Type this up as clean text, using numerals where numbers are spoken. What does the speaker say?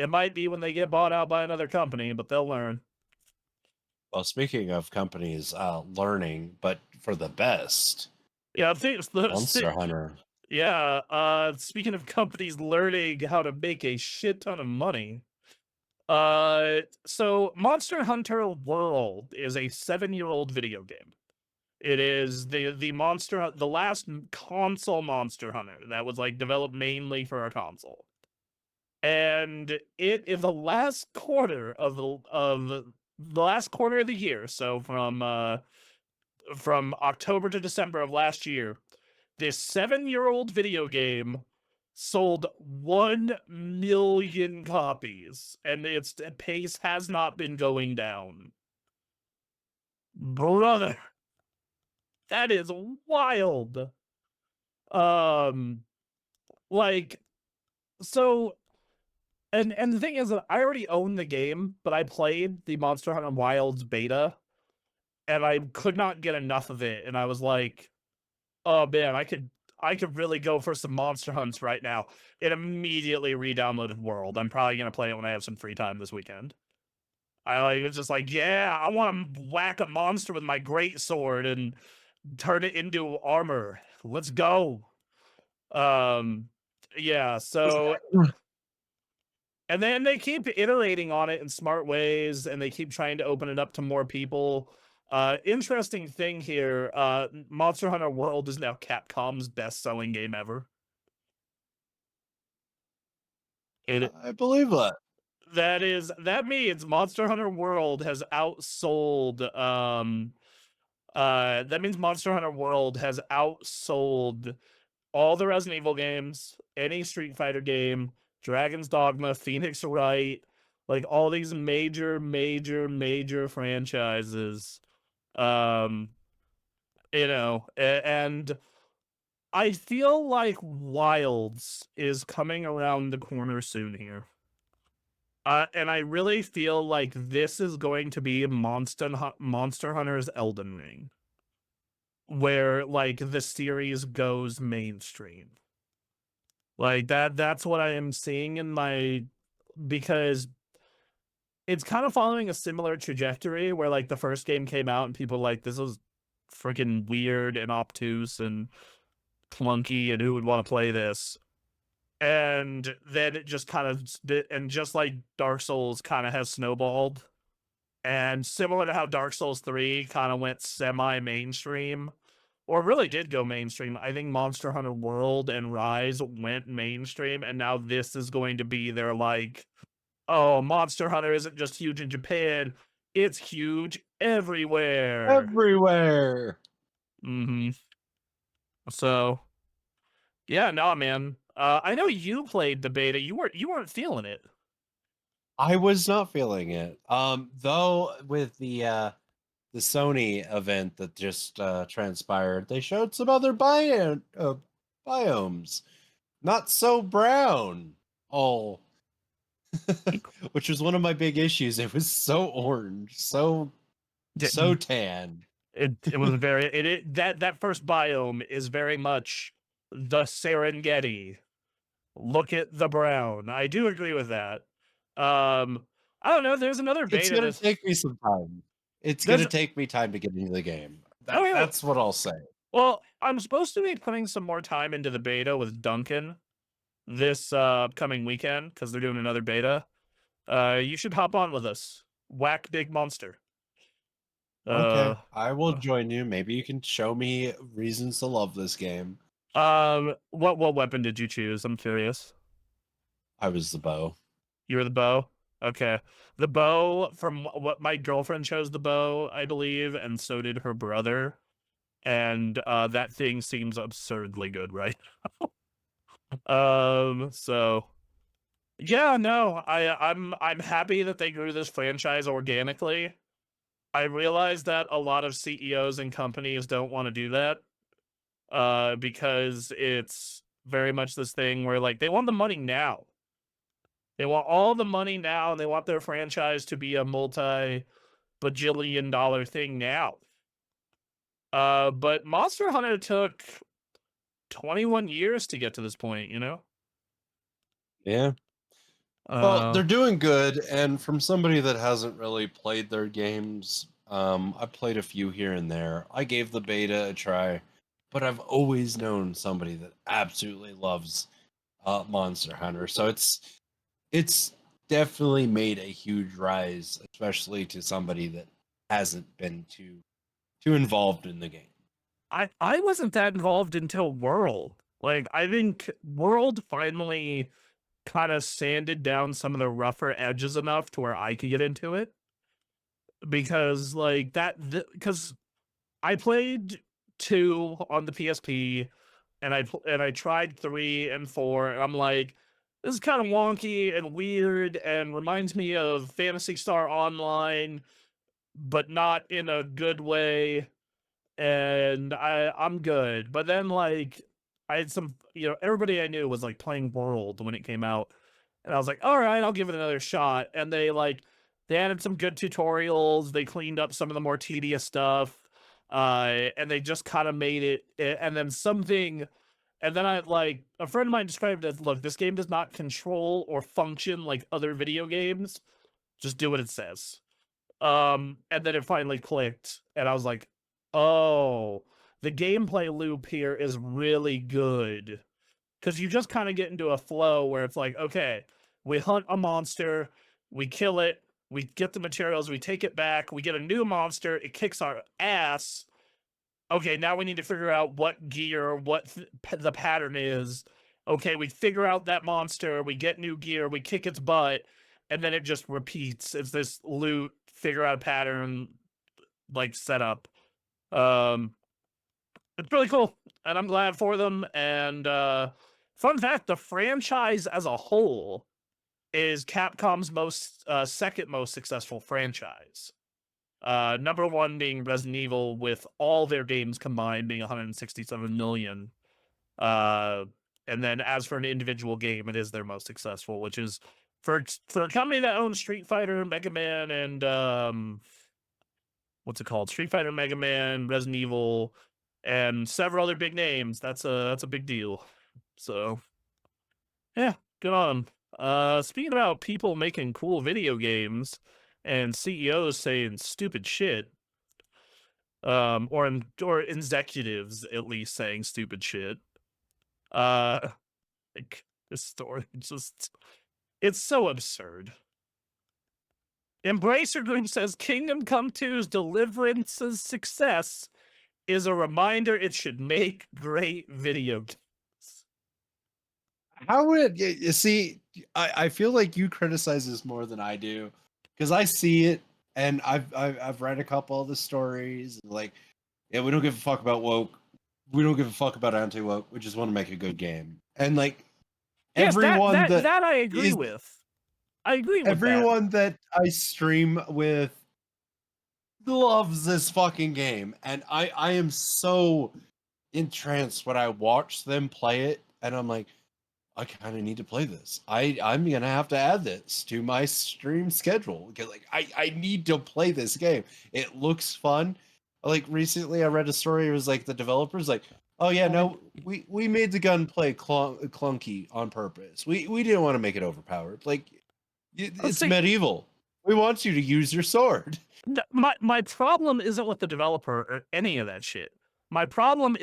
It might be when they get bought out by another company, but they'll learn. Well, speaking of companies learning, but for the best, Yeah, things. Monster Hunter. Yeah. Speaking of companies learning how to make a shit ton of money. So Monster Hunter World is a 7-year-old video game. It is the last console Monster Hunter that was like developed mainly for a console. And it in the last quarter of the last quarter of the year, so from October to December of last year, this 7-year-old video game sold 1 million copies, and its pace has not been going down. Brother, that is wild. Um, like, so, and the thing is that I already own the game, but I played the Monster Hunter Wilds beta, and I could not get enough of it, and I was like, oh man, I could really go for some monster hunts right now. It immediately re-downloaded World. I'm probably gonna play it when I have some free time this weekend. It's just like, yeah, I want to whack a monster with my great sword and turn it into armor. Let's go. Um, yeah. So, and then they keep iterating on it in smart ways, and they keep trying to open it up to more people. Interesting thing here, Monster Hunter World is now Capcom's best-selling game ever. It I believe that. that means Monster Hunter World has outsold that means Monster Hunter World has outsold all the Resident Evil games, any Street Fighter game, Dragon's Dogma, Phoenix Wright, like all these major franchises. Um, and I feel like Wilds is coming around the corner soon here. And I really feel like this is going to be Monster Hunter's Elden Ring, where like the series goes mainstream. Like that's what I am seeing in my because it's kind of following a similar trajectory where like the first game came out and people were like this was freaking weird and obtuse and clunky and who would want to play this? And then it just kind of and just like Dark Souls kind of has snowballed. And similar to how Dark Souls 3 kind of went semi-mainstream, or really did go mainstream, I think Monster Hunter World and Rise went mainstream, and now this is going to be their like, oh, Monster Hunter isn't just huge in Japan, it's huge everywhere. Everywhere. Mm-hmm. So yeah, no, man. I know you played the beta. You weren't feeling it. I was not feeling it. Though with the Sony event that just transpired, they showed some other biomes. Not so brown. Oh, which was one of my big issues. It was so orange, so tan. It was very that first biome is very much the Serengeti. Look at the brown. I do agree with that. I don't know. There's another It's beta. gonna take me some time. It's There's gonna take me time to get into the game. okay. That's what I'll say. Well, I'm supposed to be putting some more time into the beta with Duncan this coming weekend because they're doing another beta. You should hop on with us. Whack big monster. Okay, Uh, I will join you. Maybe you can show me reasons to love this game. what weapon did you choose? I'm curious. I was the bow. You were the bow? Okay. The bow, from what my girlfriend chose the bow, I believe, and so did her brother. And that thing seems absurdly good, right? So yeah, no, I'm happy that they grew this franchise organically. I realize that a lot of CEOs and companies don't want to do that. Because it's very much this thing where like they want the money now. They want all the money now, and they want their franchise to be a multi-bajillion dollar thing now. But Monster Hunter took 21 years to get to this point, you know? Yeah. Well, Uh, they're doing good, and from somebody that hasn't really played their games, I played a few here and there. I gave the beta a try, but I've always known somebody that absolutely loves Monster Hunter. So it's definitely made a huge rise, especially to somebody that hasn't been too involved in the game. I wasn't that involved until World. Like, I think World finally kind of sanded down some of the rougher edges enough to where I could get into it because like that because I played 2 on the PSP and I tried 3 and 4 and I'm like this is kind of wonky and weird and reminds me of Fantasy Star Online but not in a good way and I'm good. But then like I had some, everybody I knew was like playing World when it came out, and I was like, all right, I'll give it another shot. And they added some good tutorials. They cleaned up some of the more tedious stuff, and they just kind of made it. And then something, and then I like a friend of mine described it as, look, this game does not control or function like other video games. Just do what it says. And then it finally clicked, and I was like, "Oh, the gameplay loop here is really good." Because you just kind of get into a flow where it's like, okay, we hunt a monster, we kill it, we get the materials, we take it back, we get a new monster, it kicks our ass. Okay, now we need to figure out what gear, the pattern is. Okay, we figure out that monster, we get new gear, we kick its butt, and then it just repeats. It's this loot, figure out a pattern, like setup. Um, it's really cool, and I'm glad for them. And fun fact: the franchise as a whole is Capcom's second most successful franchise. Number one being Resident Evil, with all their games combined being 167 million. Uh, and then as for an individual game, it is their most successful, which is for a company that owns Street Fighter, Mega Man, and what's it called? Street Fighter, Mega Man, Resident Evil, and several other big names. That's a big deal. So yeah, good on 'em. Speaking about people making cool video games and CEOs saying stupid shit, or executives at least saying stupid shit. Uh, like this story just it's so absurd. Embracer Green says Kingdom Come 2's Deliverance's success is a reminder it should make great video games. How would you see? I feel like you criticize this more than I do because I see it and I've read a couple of the stories. Like, yeah, we don't give a fuck about woke. We don't give a fuck about anti woke. We just want to make a good game. And like Yes, that everyone that that that I agree is with. I agree with that. everyone that I stream with loves this fucking game, and I am so entranced when I watch them play it, and I'm like, I kind of need to play this. I'm gonna have to add this to my stream schedule because like I need to play this game. It looks fun. Like recently, I read a story. It was like the developers like, oh yeah, no, we made the gunplay clunky on purpose. We didn't want to make it overpowered. Like Let's it's see. medieval. We want you to use your sword. My problem isn't with the developer or any of that shit. My problem